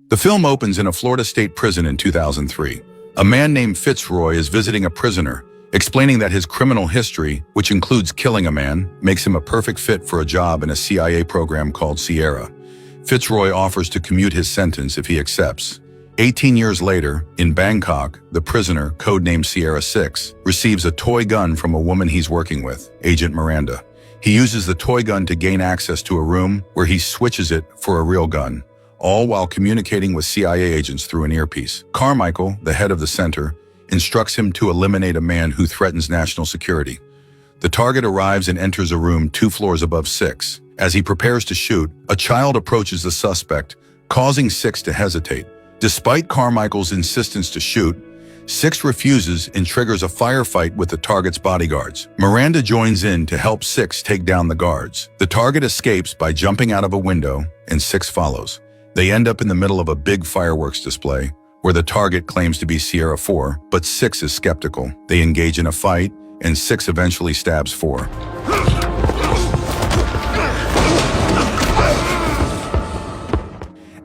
The film opens in a Florida state prison in 2003. A man named Fitzroy is visiting a prisoner, explaining that his criminal history, which includes killing a man, makes him a perfect fit for a job in a CIA program called Sierra. Fitzroy offers to commute his sentence if he accepts. 18 years later, in Bangkok, the prisoner, codenamed Sierra 6, receives a toy gun from a woman he's working with, Agent Miranda. He uses the toy gun to gain access to a room where he switches it for a real gun, all while communicating with CIA agents through an earpiece. Carmichael, the head of the center, instructs him to eliminate a man who threatens national security. The target arrives and enters a room 2 floors above 6. As he prepares to shoot, a child approaches the suspect, causing 6 to hesitate. Despite Carmichael's insistence to shoot, 6 refuses and triggers a firefight with the target's bodyguards. Miranda joins in to help 6 take down the guards. The target escapes by jumping out of a window, and 6 follows. They end up in the middle of a big fireworks display, where the target claims to be Sierra 4, but 6 is skeptical. They engage in a fight, and 6 eventually stabs 4.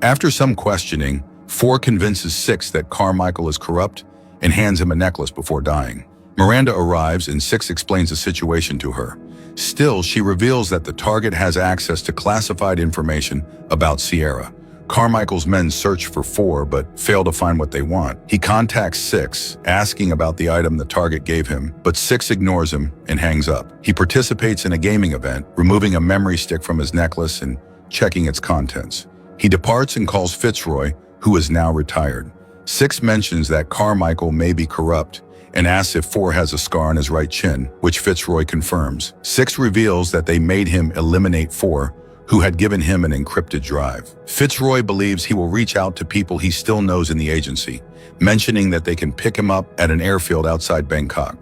After some questioning, 4 convinces 6 that Carmichael is corrupt and hands him a necklace before dying. Miranda arrives and 6 explains the situation to her. Still, she reveals that the target has access to classified information about Sierra. Carmichael's men search for 4 but fail to find what they want. He contacts 6, asking about the item the target gave him, but 6 ignores him and hangs up. He participates in a gaming event, removing a memory stick from his necklace and checking its contents. He departs and calls Fitzroy, who is now retired. 6 mentions that Carmichael may be corrupt and asks if 4 has a scar on his right chin, which Fitzroy confirms. 6 reveals that they made him eliminate 4, who had given him an encrypted drive. Fitzroy believes he will reach out to people he still knows in the agency, mentioning that they can pick him up at an airfield outside Bangkok.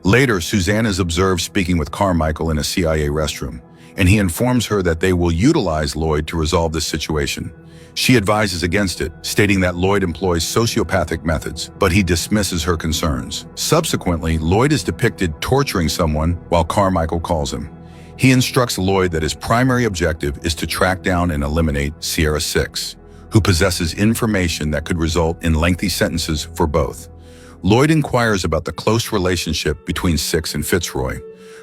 Later, Suzanne is observed speaking with Carmichael in a CIA restroom, and he informs her that they will utilize Lloyd to resolve this situation. She advises against it, stating that Lloyd employs sociopathic methods, but he dismisses her concerns. Subsequently, Lloyd is depicted torturing someone while Carmichael calls him. He instructs Lloyd that his primary objective is to track down and eliminate Sierra 6, who possesses information that could result in lengthy sentences for both. Lloyd inquires about the close relationship between 6 and Fitzroy.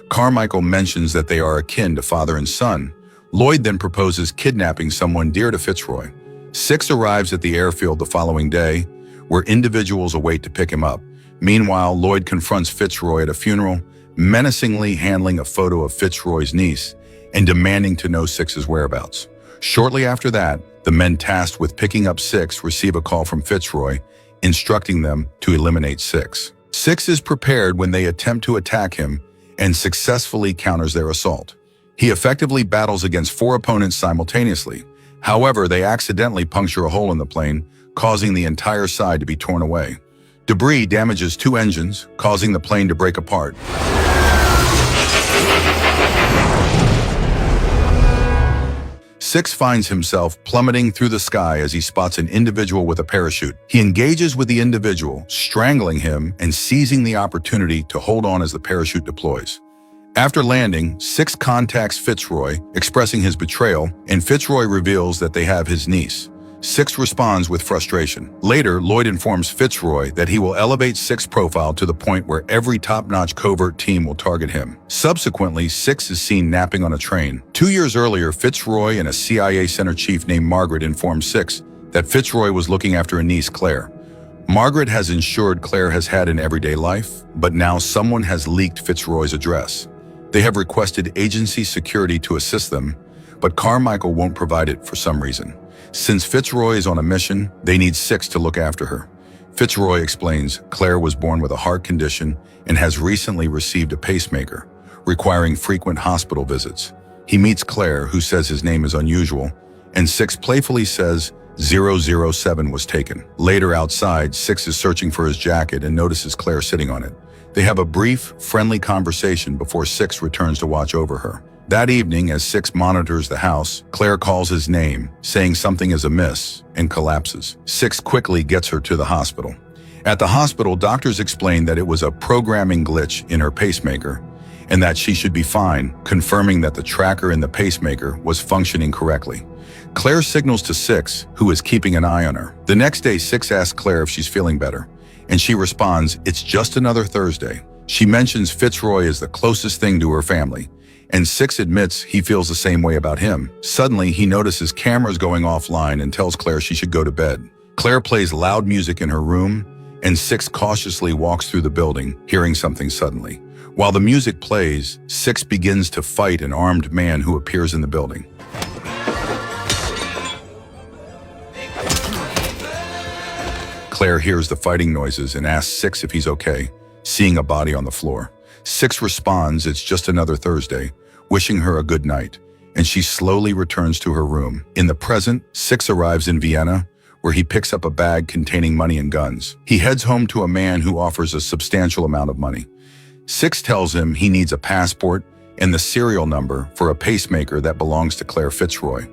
Carmichael mentions that they are akin to father and son. Lloyd then proposes kidnapping someone dear to Fitzroy. 6 arrives at the airfield the following day, where individuals await to pick him up. Meanwhile, Lloyd confronts Fitzroy at a funeral, menacingly handling a photo of Fitzroy's niece and demanding to know 6's whereabouts. Shortly after that, the men tasked with picking up 6 receive a call from Fitzroy, instructing them to eliminate 6. 6 is prepared when they attempt to attack him and successfully counters their assault. He effectively battles against 4 opponents simultaneously. However, they accidentally puncture a hole in the plane, causing the entire side to be torn away. Debris damages 2 engines, causing the plane to break apart. 6 finds himself plummeting through the sky as he spots an individual with a parachute. He engages with the individual, strangling him and seizing the opportunity to hold on as the parachute deploys. After landing, 6 contacts Fitzroy, expressing his betrayal, and Fitzroy reveals that they have his niece. 6 responds with frustration. Later, Lloyd informs Fitzroy that he will elevate 6's profile to the point where every top-notch covert team will target him. Subsequently, 6 is seen napping on a train. 2 years earlier, Fitzroy and a CIA center chief named Margaret informed 6 that Fitzroy was looking after a niece, Claire. Margaret has ensured Claire has had an everyday life, but now someone has leaked Fitzroy's address. They have requested agency security to assist them, but Carmichael won't provide it for some reason. Since Fitzroy is on a mission, they need 6 to look after her. Fitzroy explains Claire was born with a heart condition and has recently received a pacemaker, requiring frequent hospital visits. He meets Claire, who says his name is unusual, and 6 playfully says 007 was taken. Later outside, 6 is searching for his jacket and notices Claire sitting on it. They have a brief, friendly conversation before 6 returns to watch over her. That evening, as 6 monitors the house, Claire calls his name, saying something is amiss, and collapses. 6 quickly gets her to the hospital. At the hospital, doctors explain that it was a programming glitch in her pacemaker, and that she should be fine, confirming that the tracker in the pacemaker was functioning correctly. Claire signals to Six, who is keeping an eye on her. The next day, Six asks Claire if she's feeling better, and she responds, "It's just another Thursday." She mentions Fitzroy is the closest thing to her family, and Six admits he feels the same way about him. Suddenly, he notices cameras going offline and tells Claire she should go to bed. Claire plays loud music in her room, and Six cautiously walks through the building, hearing something suddenly. While the music plays, Six begins to fight an armed man who appears in the building. Claire hears the fighting noises and asks Six if he's okay, seeing a body on the floor. Six responds, "It's just another Thursday," wishing her a good night, and she slowly returns to her room. In the present, Six arrives in Vienna, where he picks up a bag containing money and guns. He heads home to a man who offers a substantial amount of money. Six tells him he needs a passport and the serial number for a pacemaker that belongs to Claire Fitzroy.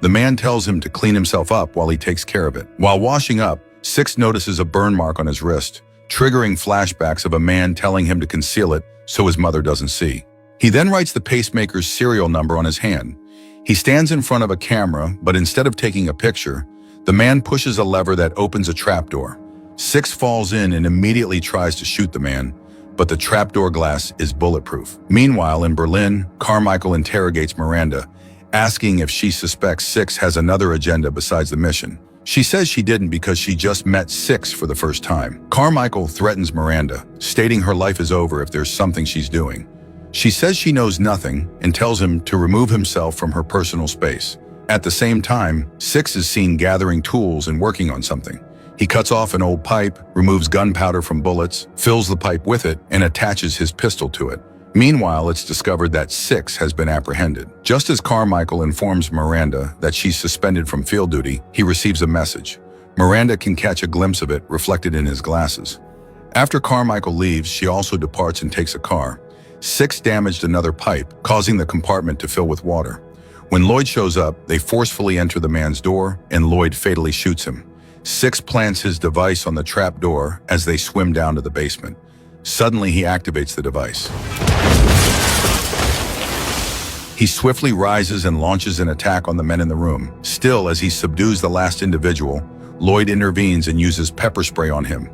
The man tells him to clean himself up while he takes care of it. While washing up, Six notices a burn mark on his wrist, triggering flashbacks of a man telling him to conceal it so his mother doesn't see. He then writes the pacemaker's serial number on his hand. He stands in front of a camera, but instead of taking a picture, the man pushes a lever that opens a trapdoor. Six falls in and immediately tries to shoot the man, but the trapdoor glass is bulletproof. Meanwhile, in Berlin, Carmichael interrogates Miranda, asking if she suspects Six has another agenda besides the mission. She says she didn't because she just met Six for the first time. Carmichael threatens Miranda, stating her life is over if there's something she's doing. She says she knows nothing and tells him to remove himself from her personal space. At the same time, Six is seen gathering tools and working on something. He cuts off an old pipe, removes gunpowder from bullets, fills the pipe with it, and attaches his pistol to it. Meanwhile, it's discovered that Six has been apprehended. Just as Carmichael informs Miranda that she's suspended from field duty, he receives a message. Miranda can catch a glimpse of it reflected in his glasses. After Carmichael leaves, she also departs and takes a car. Six damaged another pipe, causing the compartment to fill with water. When Lloyd shows up, they forcefully enter the man's door, and Lloyd fatally shoots him. Six plants his device on the trap door as they swim down to the basement. Suddenly, he activates the device. He swiftly rises and launches an attack on the men in the room. Still, as he subdues the last individual, Lloyd intervenes and uses pepper spray on him.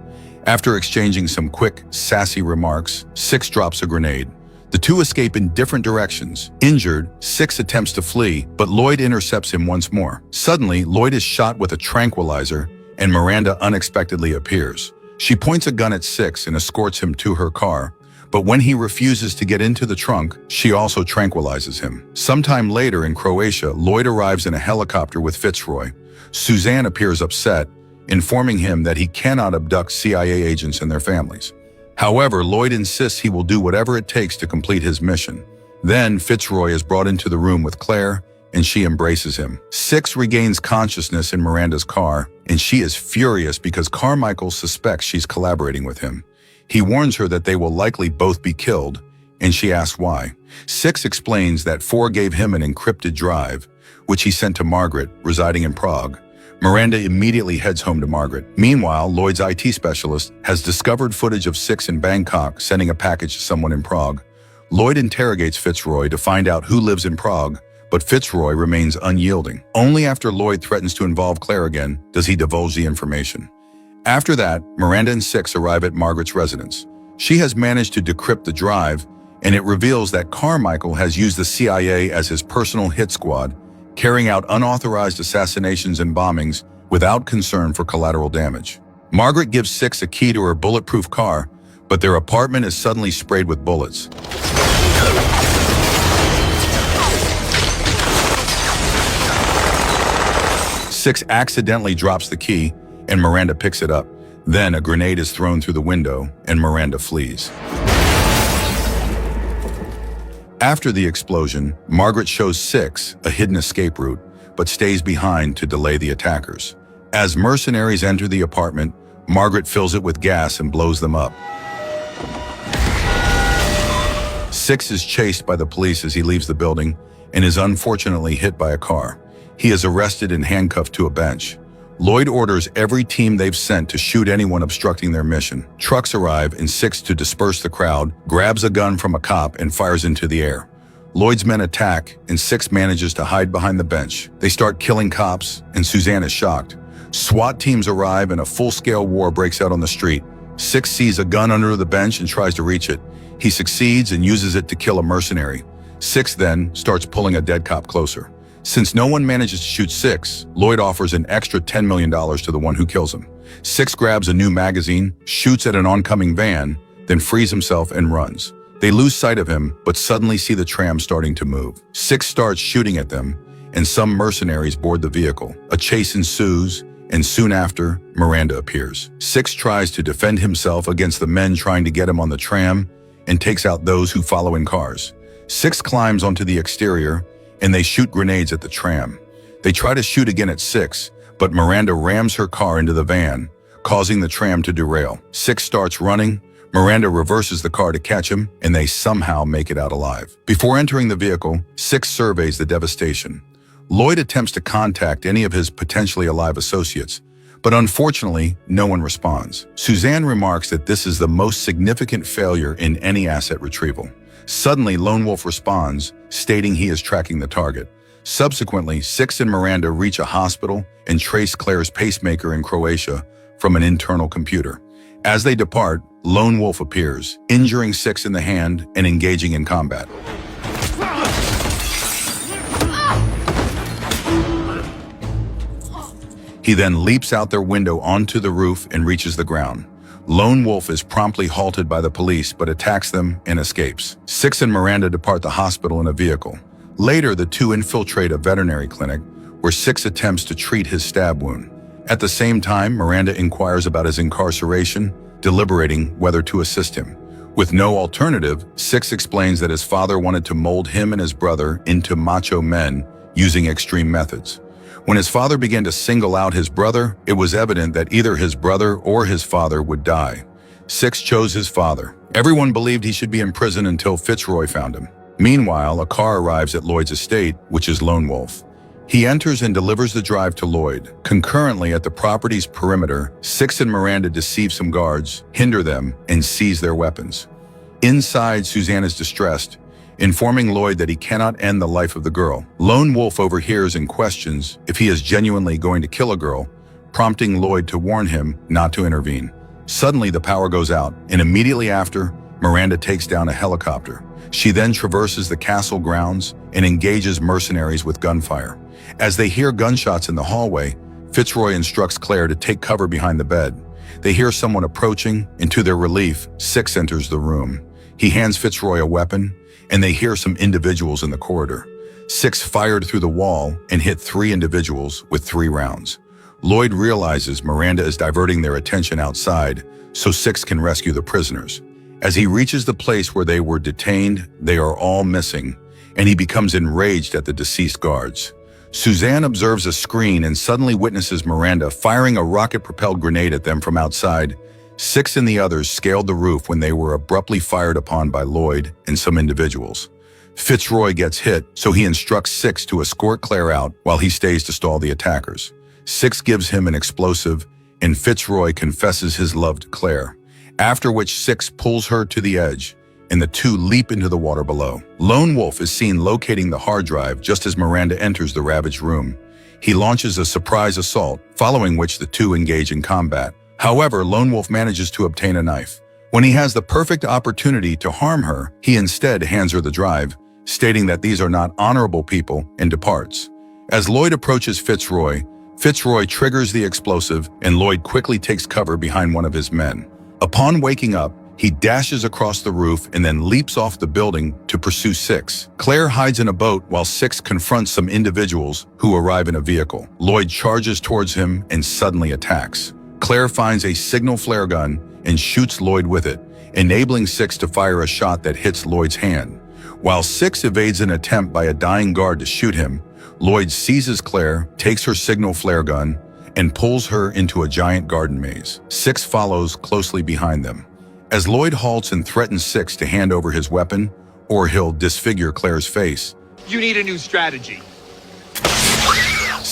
After exchanging some quick, sassy remarks, Six drops a grenade. The two escape in different directions. Injured, Six attempts to flee, but Lloyd intercepts him once more. Suddenly, Lloyd is shot with a tranquilizer, and Miranda unexpectedly appears. She points a gun at Six and escorts him to her car, but when he refuses to get into the trunk, she also tranquilizes him. Sometime later in Croatia, Lloyd arrives in a helicopter with Fitzroy. Suzanne appears upset, informing him that he cannot abduct CIA agents and their families. However, Lloyd insists he will do whatever it takes to complete his mission. Then Fitzroy is brought into the room with Claire, and she embraces him. Six regains consciousness in Miranda's car, and she is furious because Carmichael suspects she's collaborating with him. He warns her that they will likely both be killed, and she asks why. Six explains that Four gave him an encrypted drive, which he sent to Margaret, residing in Prague. Miranda immediately heads home to Margaret. Meanwhile, Lloyd's IT specialist has discovered footage of Six in Bangkok sending a package to someone in Prague. Lloyd interrogates Fitzroy to find out who lives in Prague, but Fitzroy remains unyielding. Only after Lloyd threatens to involve Claire again does he divulge the information. After that, Miranda and Six arrive at Margaret's residence. She has managed to decrypt the drive, and it reveals that Carmichael has used the CIA as his personal hit squad, carrying out unauthorized assassinations and bombings without concern for collateral damage. Margaret gives Six a key to her bulletproof car, but their apartment is suddenly sprayed with bullets. Six accidentally drops the key, and Miranda picks it up. Then a grenade is thrown through the window, and Miranda flees. After the explosion, Margaret shows Six a hidden escape route, but stays behind to delay the attackers. As mercenaries enter the apartment, Margaret fills it with gas and blows them up. Six is chased by the police as he leaves the building and is unfortunately hit by a car. He is arrested and handcuffed to a bench. Lloyd orders every team they've sent to shoot anyone obstructing their mission. Trucks arrive and Six, to disperse the crowd, grabs a gun from a cop and fires into the air. Lloyd's men attack and Six manages to hide behind the bench. They start killing cops and Suzanne is shocked. SWAT teams arrive and a full-scale war breaks out on the street. Six sees a gun under the bench and tries to reach it. He succeeds and uses it to kill a mercenary. Six then starts pulling a dead cop closer. Since no one manages to shoot Six, Lloyd offers an extra $10 million to the one who kills him. Six grabs a new magazine, shoots at an oncoming van, then frees himself and runs. They lose sight of him, but suddenly see the tram starting to move. Six starts shooting at them, and some mercenaries board the vehicle. A chase ensues, and soon after, Miranda appears. Six tries to defend himself against the men trying to get him on the tram and takes out those who follow in cars. Six climbs onto the exterior, and they shoot grenades at the tram. They try to shoot again at Six, but Miranda rams her car into the van, causing the tram to derail. Six starts running. Miranda reverses the car to catch him, and they somehow make it out alive. Before entering the vehicle, Six surveys the devastation. Lloyd attempts to contact any of his potentially alive associates, but unfortunately, no one responds. Suzanne remarks that this is the most significant failure in any asset retrieval. Suddenly, Lone Wolf responds, stating he is tracking the target. Subsequently, Six and Miranda reach a hospital and trace Claire's pacemaker in Croatia from an internal computer. As they depart, Lone Wolf appears, injuring Six in the hand and engaging in combat. He then leaps out their window onto the roof and reaches the ground. Lone Wolf is promptly halted by the police but attacks them and escapes. Six and Miranda depart the hospital in a vehicle. Later, the two infiltrate a veterinary clinic where Six attempts to treat his stab wound. At the same time, Miranda inquires about his incarceration, deliberating whether to assist him. With no alternative, Six explains that his father wanted to mold him and his brother into macho men using extreme methods. When his father began to single out his brother, it was evident that either his brother or his father would die. Six chose his father. Everyone believed he should be in prison until Fitzroy found him. Meanwhile, a car arrives at Lloyd's estate, which is Lone Wolf. He enters and delivers the drive to Lloyd. Concurrently, at the property's perimeter, Six and Miranda deceive some guards, hinder them, and seize their weapons. Inside, Suzanne is distressed, informing Lloyd that he cannot end the life of the girl. Lone Wolf overhears and questions if he is genuinely going to kill a girl, prompting Lloyd to warn him not to intervene. Suddenly, the power goes out, and immediately after, Miranda takes down a helicopter. She then traverses the castle grounds and engages mercenaries with gunfire. As they hear gunshots in the hallway, Fitzroy instructs Claire to take cover behind the bed. They hear someone approaching, and to their relief, Six enters the room. He hands Fitzroy a weapon, and they hear some individuals in the corridor. Six fired through the wall and hit 3 individuals with 3 rounds. Lloyd realizes Miranda is diverting their attention outside, so Six can rescue the prisoners. As he reaches the place where they were detained, they are all missing, and he becomes enraged at the deceased guards. Suzanne observes a screen and suddenly witnesses Miranda firing a rocket-propelled grenade at them from outside. Six and the others scaled the roof when they were abruptly fired upon by Lloyd and some individuals. Fitzroy gets hit, so he instructs Six to escort Claire out while he stays to stall the attackers. Six gives him an explosive, and Fitzroy confesses his love to Claire, after which Six pulls her to the edge, and the two leap into the water below. Lone Wolf is seen locating the hard drive just as Miranda enters the ravaged room. He launches a surprise assault, following which the two engage in combat. However, Lone Wolf manages to obtain a knife. When he has the perfect opportunity to harm her, he instead hands her the drive, stating that these are not honorable people, and departs. As Lloyd approaches Fitzroy, Fitzroy triggers the explosive, and Lloyd quickly takes cover behind one of his men. Upon waking up, he dashes across the roof and then leaps off the building to pursue Six. Claire hides in a boat while Six confronts some individuals who arrive in a vehicle. Lloyd charges towards him and suddenly attacks. Claire finds a signal flare gun and shoots Lloyd with it, enabling Six to fire a shot that hits Lloyd's hand. While Six evades an attempt by a dying guard to shoot him, Lloyd seizes Claire, takes her signal flare gun, and pulls her into a giant garden maze. Six follows closely behind them. As Lloyd halts and threatens Six to hand over his weapon, or he'll disfigure Claire's face, You need a new strategy.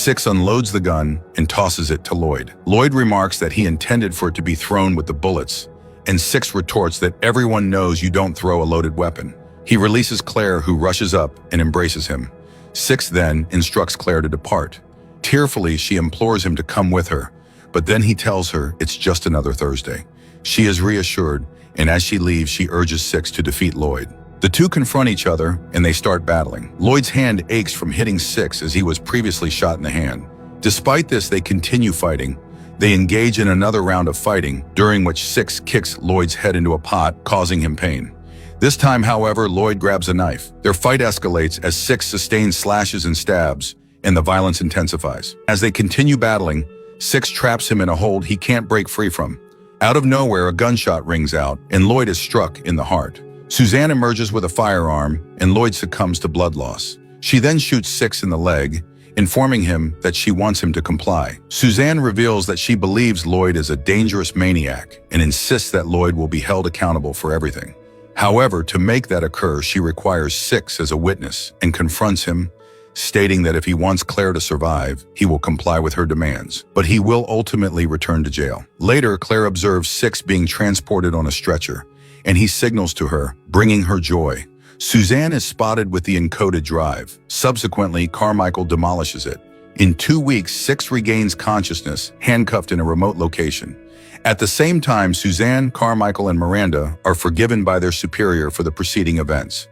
Six unloads the gun and tosses it to Lloyd. Lloyd remarks that he intended for it to be thrown with the bullets, and Six retorts that everyone knows you don't throw a loaded weapon. He releases Claire, who rushes up and embraces him. Six then instructs Claire to depart. Tearfully, she implores him to come with her, but then he tells her it's just another Thursday. She is reassured, and as she leaves, she urges Six to defeat Lloyd. The two confront each other, and they start battling. Lloyd's hand aches from hitting Six as he was previously shot in the hand. Despite this, they continue fighting. They engage in another round of fighting, during which Six kicks Lloyd's head into a pot, causing him pain. This time, however, Lloyd grabs a knife. Their fight escalates as Six sustains slashes and stabs, and the violence intensifies. As they continue battling, Six traps him in a hold he can't break free from. Out of nowhere, a gunshot rings out, and Lloyd is struck in the heart. Suzanne emerges with a firearm, and Lloyd succumbs to blood loss. She then shoots Six in the leg, informing him that she wants him to comply. Suzanne reveals that she believes Lloyd is a dangerous maniac and insists that Lloyd will be held accountable for everything. However, to make that occur, she requires Six as a witness and confronts him, stating that if he wants Claire to survive, he will comply with her demands, but he will ultimately return to jail. Later, Claire observes Six being transported on a stretcher, and he signals to her, bringing her joy. Suzanne is spotted with the encoded drive. Subsequently, Carmichael demolishes it. In 2 weeks, Six regains consciousness, handcuffed in a remote location. At the same time, Suzanne, Carmichael, and Miranda are forgiven by their superior for the preceding events.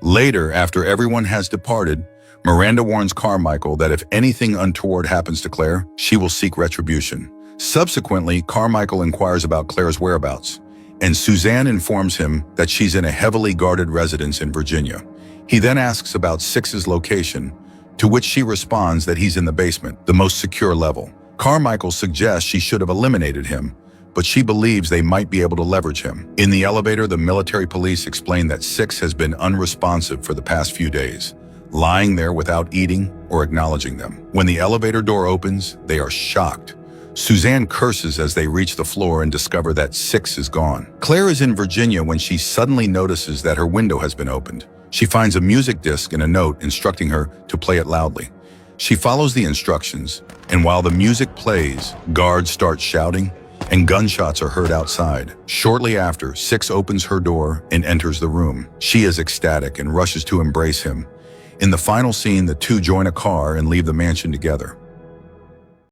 Later, after everyone has departed, Miranda warns Carmichael that if anything untoward happens to Claire, she will seek retribution. Subsequently, Carmichael inquires about Claire's whereabouts, and Suzanne informs him that she's in a heavily guarded residence in Virginia. He then asks about Six's location, to which she responds that he's in the basement, the most secure level. Carmichael suggests she should have eliminated him, but she believes they might be able to leverage him. In the elevator, the military police explain that Six has been unresponsive for the past few days, lying there without eating or acknowledging them. When the elevator door opens, they are shocked. Suzanne curses as they reach the floor and discover that Six is gone. Claire is in Virginia when she suddenly notices that her window has been opened. She finds a music disc and a note instructing her to play it loudly. She follows the instructions, and while the music plays, guards start shouting, and gunshots are heard outside. Shortly after, Six opens her door and enters the room. She is ecstatic and rushes to embrace him. In the final scene, the two join a car and leave the mansion together.